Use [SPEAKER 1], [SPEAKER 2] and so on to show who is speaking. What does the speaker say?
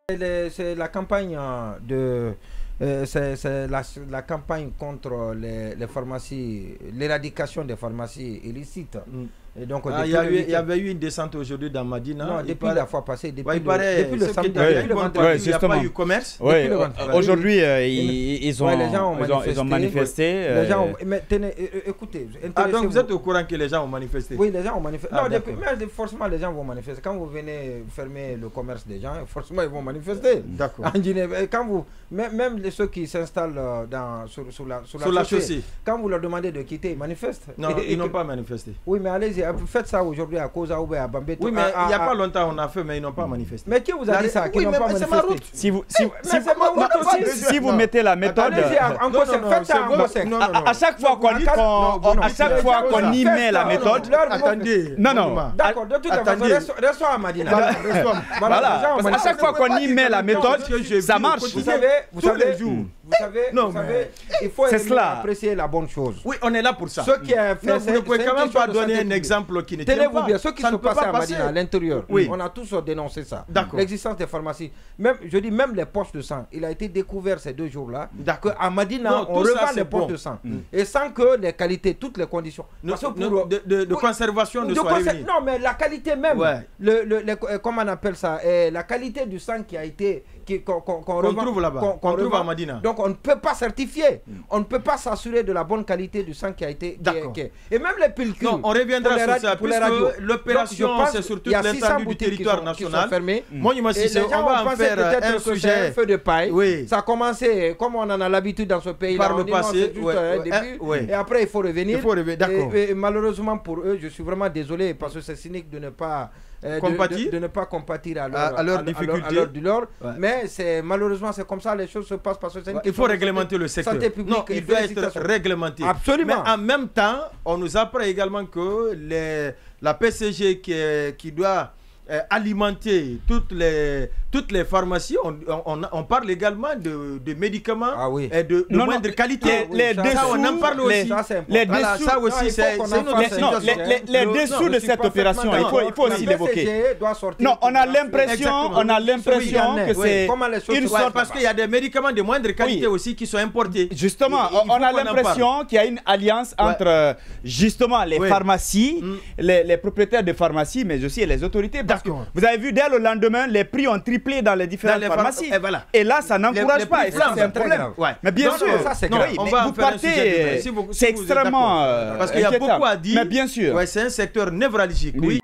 [SPEAKER 1] C'est la campagne c'est la campagne contre les pharmacies, l'éradication des pharmacies illicites. Et donc,
[SPEAKER 2] il y avait eu une descente aujourd'hui dans Madina.
[SPEAKER 1] Non, depuis la fois passée, depuis
[SPEAKER 2] le samedi, il n'y a pas eu commerce.
[SPEAKER 3] Aujourd'hui, ils ont manifesté.
[SPEAKER 1] Les gens, mais tenez, écoutez.
[SPEAKER 2] Donc vous êtes au courant que les gens ont manifesté?
[SPEAKER 1] Oui, les gens ont manifesté. Mais forcément, les gens vont manifester. Quand vous venez fermer le commerce des gens, forcément, ils vont manifester.
[SPEAKER 2] D'accord.
[SPEAKER 1] En Guinée, même ceux qui s'installent sur la chaussée, quand vous leur demandez de quitter, ils manifestent.
[SPEAKER 2] Non, ils n'ont pas manifesté.
[SPEAKER 1] Oui, mais allez-y. Faites ça aujourd'hui à Koza ou à Bambé.
[SPEAKER 2] Oui, mais il n'y a pas longtemps on a fait, mais ils n'ont pas manifesté.
[SPEAKER 1] Mais qui vous a dit ça? Qui n'ont pas manifesté?
[SPEAKER 3] Si vous mettez la méthode, à chaque fois qu'on y met la méthode, non.
[SPEAKER 1] D'accord, de toute façon, restons à Madina.
[SPEAKER 3] Voilà, à chaque fois qu'on y met la méthode, ça marche.
[SPEAKER 1] Vous savez, il faut apprécier la bonne chose.
[SPEAKER 2] Oui, on est là pour ça.
[SPEAKER 1] Ce qui est fait,
[SPEAKER 2] vous ne pouvez quand même pas donner un exemple qui ne tient pas.
[SPEAKER 1] Tenez-vous bien, ce qui se passe à Madina, à l'intérieur, on a tous dénoncé ça. L'existence des pharmacies. Même les poches de sang. Il a été découvert ces 2 jours-là qu'à Madina, on revend les poches de sang. Et sans que les qualités, toutes les conditions
[SPEAKER 2] de conservation ne soient réunies.
[SPEAKER 1] Non, mais la qualité même, comment on appelle ça, la qualité du sang qui a été qu'on
[SPEAKER 2] trouve là-bas, qu'on trouve à Madina.
[SPEAKER 1] Donc on ne peut pas certifier, on ne peut pas s'assurer de la bonne qualité du sang qui a été. Et même les pellicules.
[SPEAKER 2] Non, on reviendra sur ça, puisque l'opération c'est sur toute l'étendue du territoire national. Moi, je me suis dit, on va en faire un sujet.
[SPEAKER 1] Un feu de paille. Ça a commencé, comme on en a l'habitude dans ce pays,
[SPEAKER 2] par le passé.
[SPEAKER 1] Et après, il faut revenir.
[SPEAKER 2] D'accord.
[SPEAKER 1] Et malheureusement pour eux, je suis vraiment désolé parce que c'est cynique de ne pas de ne pas compatir à leur difficulté. Mais malheureusement c'est comme ça, les choses se passent parce que
[SPEAKER 2] il faut réglementer le secteur. Non, il doit être réglementé.
[SPEAKER 1] Absolument.
[SPEAKER 2] Mais en même temps, on nous apprend également que la PCG qui doit alimenter toutes les pharmacies, on parle également de médicaments et de moindre qualité.
[SPEAKER 3] Les dessous,
[SPEAKER 2] on en parle aussi.
[SPEAKER 3] Les dessous de cette opération, il faut aussi l'évoquer. Non, on a l'impression que c'est une sorte,
[SPEAKER 2] parce qu'il y a des médicaments de moindre qualité aussi qui sont importés.
[SPEAKER 3] Justement, on a l'impression qu'il y a une alliance entre justement les pharmacies, les propriétaires de pharmacies, mais aussi les autorités. Vous avez vu, dès le lendemain, les prix ont triplé dans les différentes pharmacies. Et là, ça n'encourage pas. C'est un problème. Mais bien sûr, vous partez. C'est extrêmement.
[SPEAKER 2] Parce qu'il y a beaucoup à dire.
[SPEAKER 3] Mais bien sûr.
[SPEAKER 2] C'est un secteur névralgique. Oui.